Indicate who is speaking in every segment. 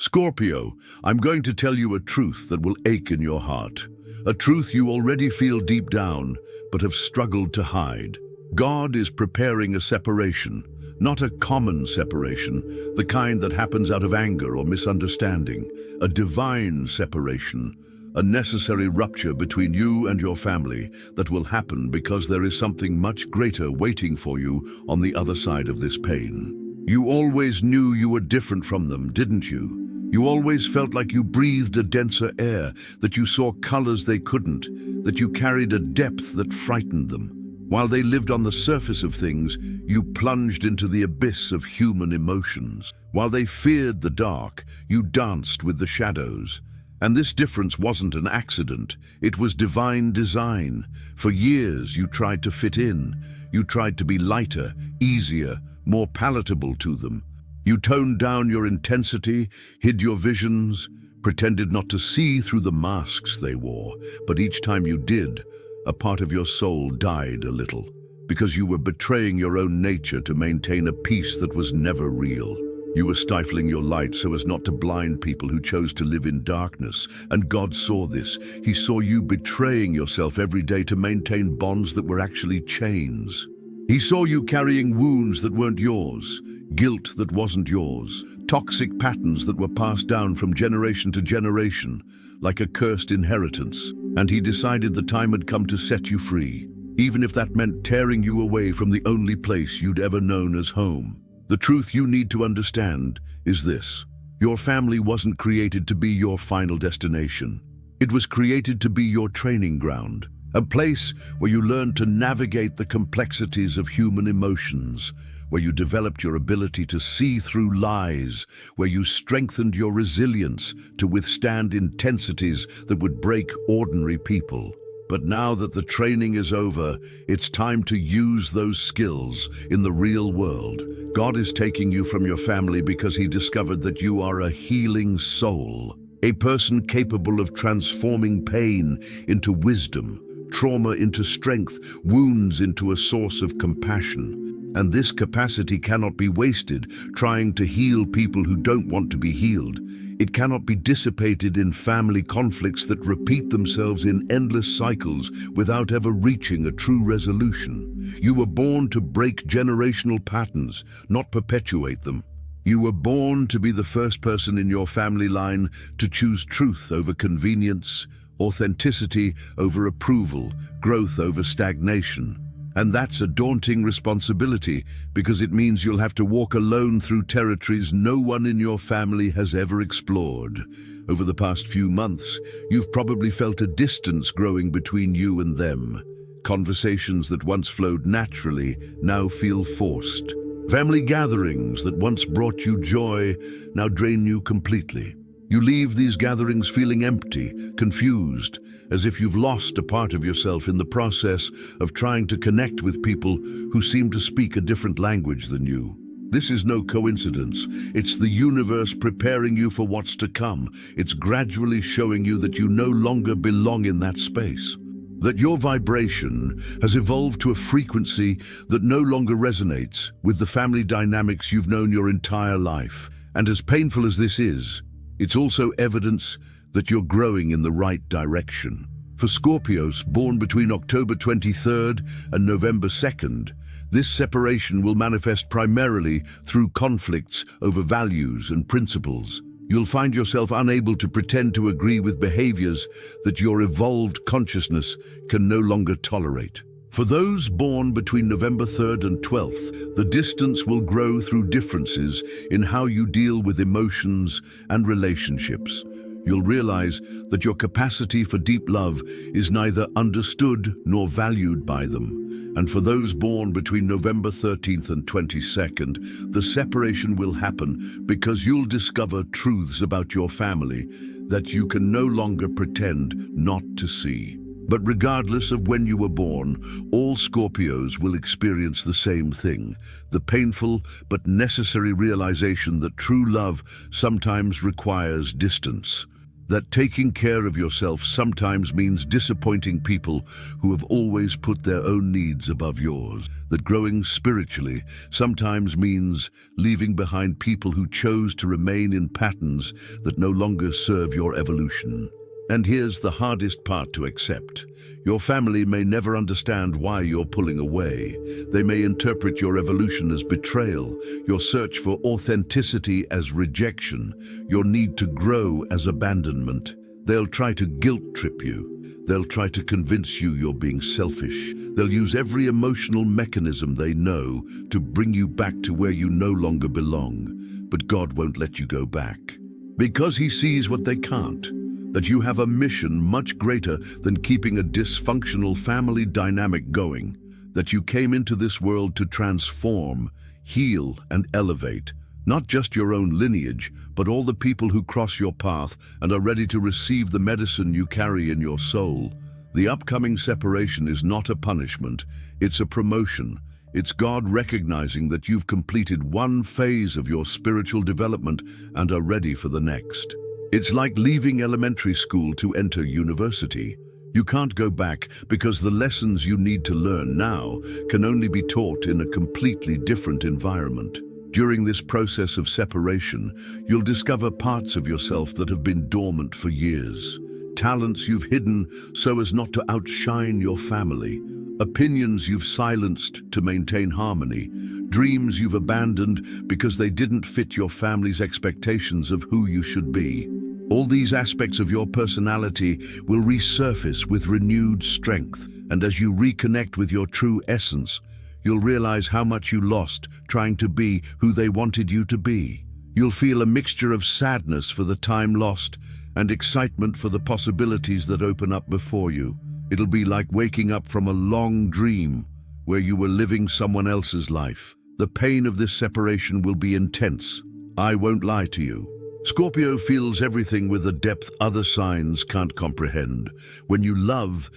Speaker 1: Scorpio, I'm going to tell you a truth that will ache in your heart. A truth you already feel deep down, but have struggled to hide. God is preparing a separation, not a common separation, the kind that happens out of anger or misunderstanding. A divine separation, a necessary rupture between you and your family that will happen because there is something much greater waiting for you on the other side of this pain. You always knew you were different from them, didn't you? You always felt like you breathed a denser air, that you saw colors they couldn't, that you carried a depth that frightened them. While they lived on the surface of things, you plunged into the abyss of human emotions. While they feared the dark, you danced with the shadows. And this difference wasn't an accident, it was divine design. For years you tried to fit in. You tried to be lighter, easier, more palatable to them. You toned down your intensity, hid your visions, pretended not to see through the masks they wore. But each time you did, a part of your soul died a little, because you were betraying your own nature to maintain a peace that was never real. You were stifling your light so as not to blind people who chose to live in darkness. And God saw this. He saw you betraying yourself every day to maintain bonds that were actually chains. He saw you carrying wounds that weren't yours, guilt that wasn't yours, toxic patterns that were passed down from generation to generation, like a cursed inheritance. And he decided the time had come to set you free, even if that meant tearing you away from the only place you'd ever known as home. The truth you need to understand is this: your family wasn't created to be your final destination. It was created to be your training ground. A place where you learned to navigate the complexities of human emotions, where you developed your ability to see through lies, where you strengthened your resilience to withstand intensities that would break ordinary people. But now that the training is over, it's time to use those skills in the real world. God is taking you from your family because he discovered that you are a healing soul, a person capable of transforming pain into wisdom, trauma into strength, wounds into a source of compassion. And this capacity cannot be wasted trying to heal people who don't want to be healed. It cannot be dissipated in family conflicts that repeat themselves in endless cycles without ever reaching a true resolution. You were born to break generational patterns, not perpetuate them. You were born to be the first person in your family line to choose truth over convenience, authenticity over approval, growth over stagnation. And that's a daunting responsibility, because it means you'll have to walk alone through territories no one in your family has ever explored. Over the past few months, you've probably felt a distance growing between you and them. Conversations that once flowed naturally now feel forced. Family gatherings that once brought you joy now drain you completely. You leave these gatherings feeling empty, confused, as if you've lost a part of yourself in the process of trying to connect with people who seem to speak a different language than you. This is no coincidence. It's the universe preparing you for what's to come. It's gradually showing you that you no longer belong in that space, that your vibration has evolved to a frequency that no longer resonates with the family dynamics you've known your entire life. And as painful as this is, it's also evidence that you're growing in the right direction. For Scorpios born between October 23rd and November 2nd, this separation will manifest primarily through conflicts over values and principles. You'll find yourself unable to pretend to agree with behaviors that your evolved consciousness can no longer tolerate. For those born between November 3rd and 12th, the distance will grow through differences in how you deal with emotions and relationships. You'll realize that your capacity for deep love is neither understood nor valued by them. And for those born between November 13th and 22nd, the separation will happen because you'll discover truths about your family that you can no longer pretend not to see. But regardless of when you were born, all Scorpios will experience the same thing, the painful but necessary realization that true love sometimes requires distance. that taking care of yourself sometimes means disappointing people who have always put their own needs above yours, that growing spiritually sometimes means leaving behind people who chose to remain in patterns that no longer serve your evolution. And here's the hardest part to accept. Your family may never understand why you're pulling away. They may interpret your evolution as betrayal, your search for authenticity as rejection, your need to grow as abandonment. They'll try to guilt trip you. They'll try to convince you you're being selfish. They'll use every emotional mechanism they know to bring you back to where you no longer belong. But God won't let you go back, because He sees what they can't. That you have a mission much greater than keeping a dysfunctional family dynamic going, that you came into this world to transform, heal, and elevate, not just your own lineage, but all the people who cross your path and are ready to receive the medicine you carry in your soul. The upcoming separation is not a punishment, it's a promotion. It's God recognizing that you've completed one phase of your spiritual development and are ready for the next. It's like leaving elementary school to enter university. You can't go back because the lessons you need to learn now can only be taught in a completely different environment. During this process of separation, you'll discover parts of yourself that have been dormant for years. Talents you've hidden so as not to outshine your family. Opinions you've silenced to maintain harmony. Dreams you've abandoned because they didn't fit your family's expectations of who you should be. All these aspects of your personality will resurface with renewed strength, and as you reconnect with your true essence, you'll realize how much you lost trying to be who they wanted you to be. You'll feel a mixture of sadness for the time lost and excitement for the possibilities that open up before you. It'll be like waking up from a long dream where you were living someone else's life. The pain of this separation will be intense. I won't lie to you. Scorpio feels everything with a depth other signs can't comprehend. When you love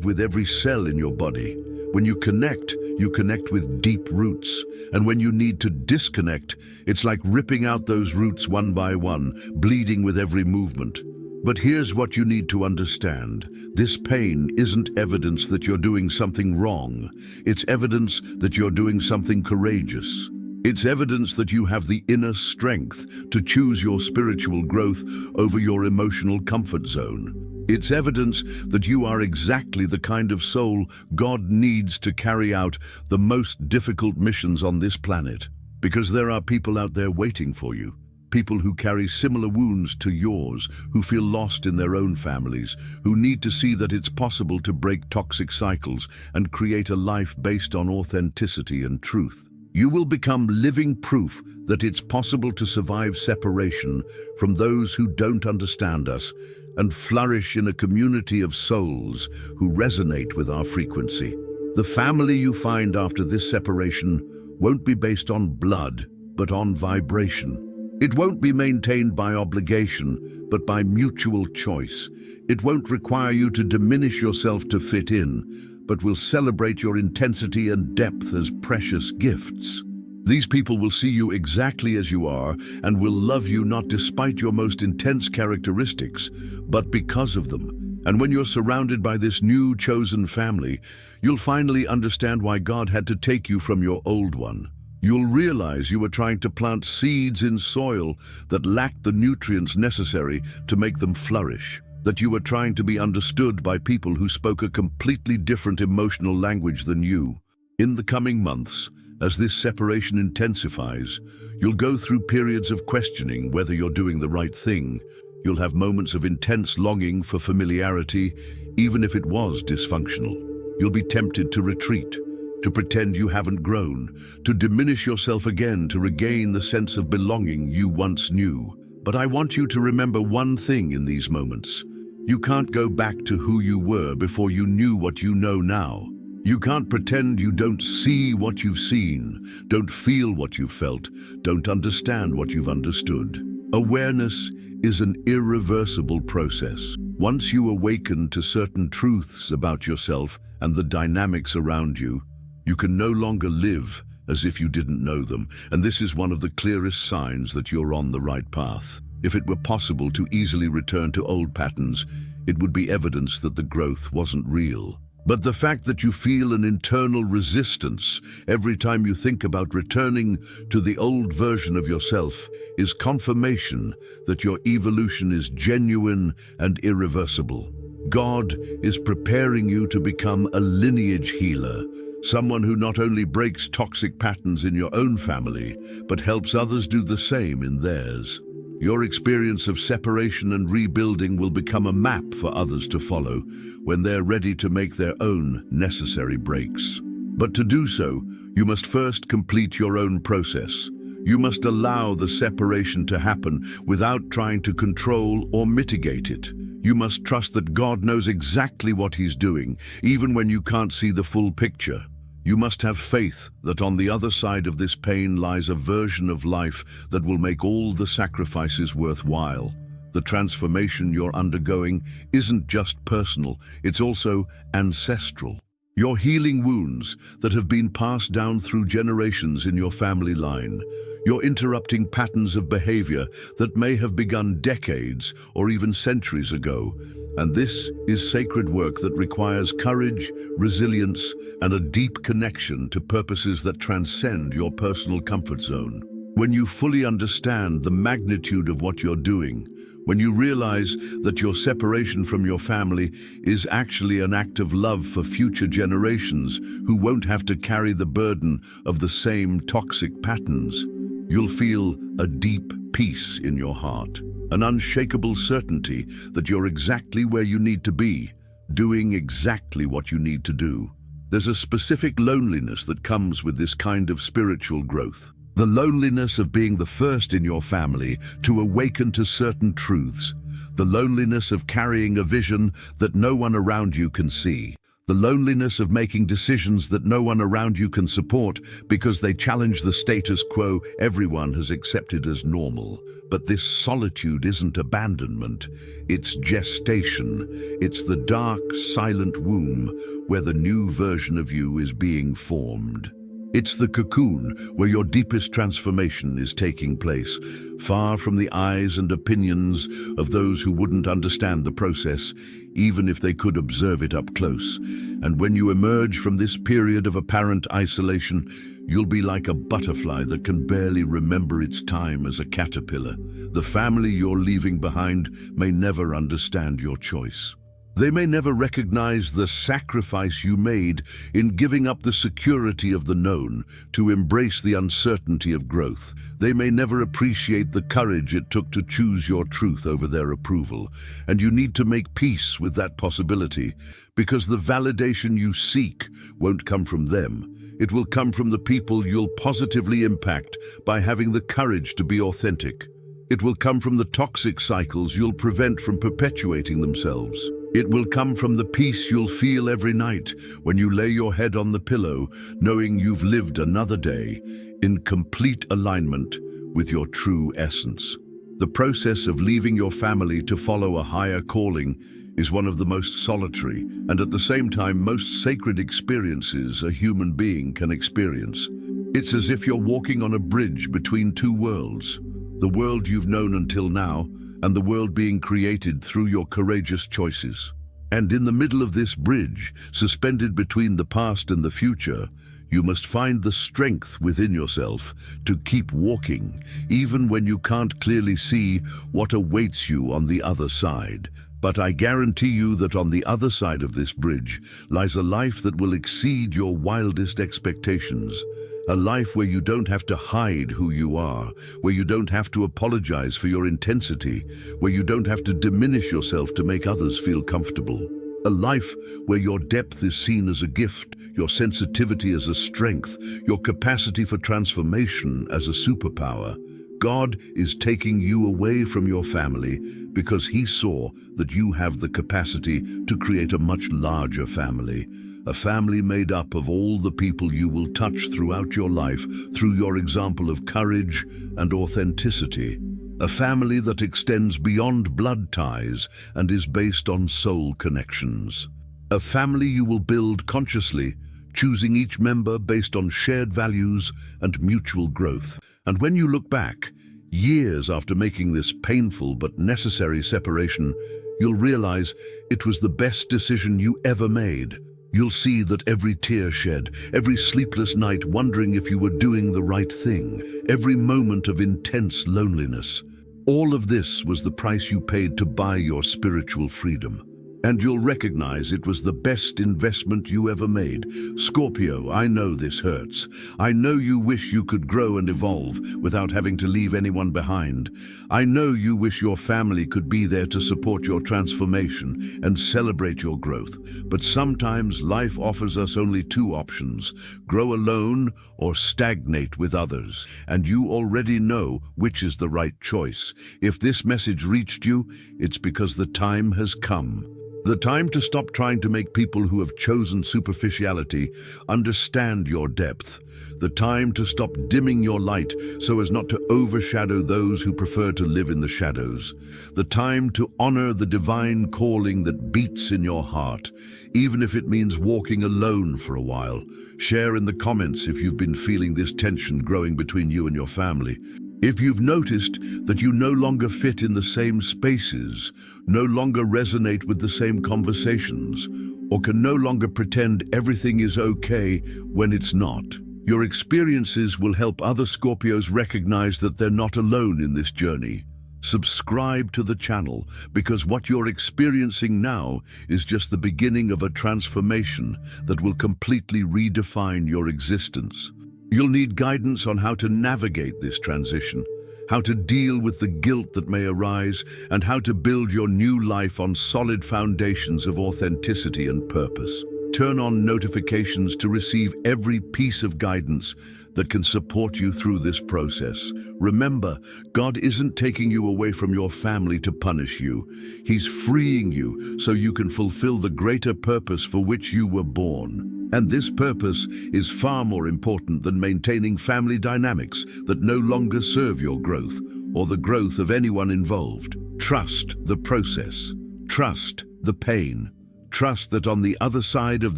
Speaker 1: with every cell in your body. When you connect with deep roots. And when you need to disconnect, it's like ripping out those roots one by one, bleeding with every movement. But here's what you need to understand. This pain isn't evidence that you're doing something wrong. It's evidence that you're doing something courageous. It's evidence that you have the inner strength to choose your spiritual growth over your emotional comfort zone. It's evidence that you are exactly the kind of soul God needs to carry out the most difficult missions on this planet. Because there are people out there waiting for you. People who carry similar wounds to yours, who feel lost in their own families, who need to see that it's possible to break toxic cycles and create a life based on authenticity and truth. You will become living proof that it's possible to survive separation from those who don't understand us and flourish in a community of souls who resonate with our frequency. The family you find after this separation won't be based on blood, but on vibration. It won't be maintained by obligation, but by mutual choice. It won't require you to diminish yourself to fit in, but will celebrate your intensity and depth as precious gifts. These people will see you exactly as you are and will love you not despite your most intense characteristics, but because of them. And when you're surrounded by this new chosen family, you'll finally understand why God had to take you from your old one. You'll realize you were trying to plant seeds in soil that lacked the nutrients necessary to make them flourish. That you were trying to be understood by people who spoke a completely different emotional language than you. In the coming months, as this separation intensifies, you'll go through periods of questioning whether you're doing the right thing. You'll have moments of intense longing for familiarity, even if it was dysfunctional. You'll be tempted to retreat, to pretend you haven't grown, to diminish yourself again to regain the sense of belonging you once knew. But I want you to remember one thing in these moments. You can't go back to who you were before you knew what you know now. You can't pretend you don't see what you've seen, don't feel what you've felt, don't understand what you've understood. Awareness is an irreversible process. Once you awaken to certain truths about yourself and the dynamics around you, you can no longer live as if you didn't know them, and this is one of the clearest signs that you're on the right path. If it were possible to easily return to old patterns, it would be evidence that the growth wasn't real. But the fact that you feel an internal resistance every time you think about returning to the old version of yourself is confirmation that your evolution is genuine and irreversible. God is preparing you to become a lineage healer, someone who not only breaks toxic patterns in your own family, but helps others do the same in theirs. Your experience of separation and rebuilding will become a map for others to follow when they're ready to make their own necessary breaks. But to do so, you must first complete your own process. You must allow the separation to happen without trying to control or mitigate it. You must trust that God knows exactly what He's doing, even when you can't see the full picture. You must have faith that on the other side of this pain lies a version of life that will make all the sacrifices worthwhile. The transformation you're undergoing isn't just personal, it's also ancestral. Your healing wounds that have been passed down through generations in your family line. Your interrupting patterns of behavior that may have begun decades or even centuries ago. And this is sacred work that requires courage, resilience, and a deep connection to purposes that transcend your personal comfort zone. When you fully understand the magnitude of what you're doing, when you realize that your separation from your family is actually an act of love for future generations who won't have to carry the burden of the same toxic patterns, you'll feel a deep peace in your heart, an unshakable certainty that you're exactly where you need to be, doing exactly what you need to do. There's a specific loneliness that comes with this kind of spiritual growth. The loneliness of being the first in your family to awaken to certain truths. The loneliness of carrying a vision that no one around you can see. The loneliness of making decisions that no one around you can support because they challenge the status quo everyone has accepted as normal. But this solitude isn't abandonment, it's gestation. It's the dark, silent womb where the new version of you is being formed. It's the cocoon where your deepest transformation is taking place, far from the eyes and opinions of those who wouldn't understand the process, even if they could observe it up close. And when you emerge from this period of apparent isolation, you'll be like a butterfly that can barely remember its time as a caterpillar. The family you're leaving behind may never understand your choice. They may never recognize the sacrifice you made in giving up the security of the known to embrace the uncertainty of growth. They may never appreciate the courage it took to choose your truth over their approval. And you need to make peace with that possibility, because the validation you seek won't come from them. It will come from the people you'll positively impact by having the courage to be authentic. It will come from the toxic cycles you'll prevent from perpetuating themselves. It will come from the peace you'll feel every night when you lay your head on the pillow, knowing you've lived another day in complete alignment with your true essence. The process of leaving your family to follow a higher calling is one of the most solitary and at the same time most sacred experiences a human being can experience. It's as if you're walking on a bridge between two worlds, the world you've known until now and the world being created through your courageous choices. And in the middle of this bridge, suspended between the past and the future, you must find the strength within yourself to keep walking, even when you can't clearly see what awaits you on the other side. But I guarantee you that on the other side of this bridge lies a life that will exceed your wildest expectations. A life where you don't have to hide who you are, where you don't have to apologize for your intensity, where you don't have to diminish yourself to make others feel comfortable. A life where your depth is seen as a gift, your sensitivity as a strength, your capacity for transformation as a superpower. God is taking you away from your family because He saw that you have the capacity to create a much larger family. A family made up of all the people you will touch throughout your life through your example of courage and authenticity. A family that extends beyond blood ties and is based on soul connections. A family you will build consciously, choosing each member based on shared values and mutual growth. And when you look back, Years after making this painful but necessary separation, you'll realize it was the best decision you ever made. You'll see that every tear shed, every sleepless night wondering if you were doing the right thing, every moment of intense loneliness, all of this was the price you paid to buy your spiritual freedom. And you'll recognize it was the best investment you ever made. Scorpio, I know this hurts. I know you wish you could grow and evolve without having to leave anyone behind. I know you wish your family could be there to support your transformation and celebrate your growth. But sometimes life offers us only two options: grow alone or stagnate with others. And you already know which is the right choice. If this message reached you, it's because the time has come. The time to stop trying to make people who have chosen superficiality understand your depth. The time to stop dimming your light so as not to overshadow those who prefer to live in the shadows. The time to honor the divine calling that beats in your heart, even if it means walking alone for a while. Share in the comments if you've been feeling this tension growing between you and your family. If you've noticed that you no longer fit in the same spaces, no longer resonate with the same conversations, or can no longer pretend everything is okay when it's not, your experiences will help other Scorpios recognize that they're not alone in this journey. Subscribe to the channel, because what you're experiencing now is just the beginning of a transformation that will completely redefine your existence. You'll need guidance on how to navigate this transition, how to deal with the guilt that may arise, and how to build your new life on solid foundations of authenticity and purpose. Turn on notifications to receive every piece of guidance that can support you through this process. Remember, God isn't taking you away from your family to punish you. He's freeing you so you can fulfill the greater purpose for which you were born. And this purpose is far more important than maintaining family dynamics that no longer serve your growth or the growth of anyone involved. Trust the process. Trust the pain. Trust that on the other side of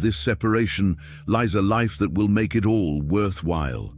Speaker 1: this separation lies a life that will make it all worthwhile.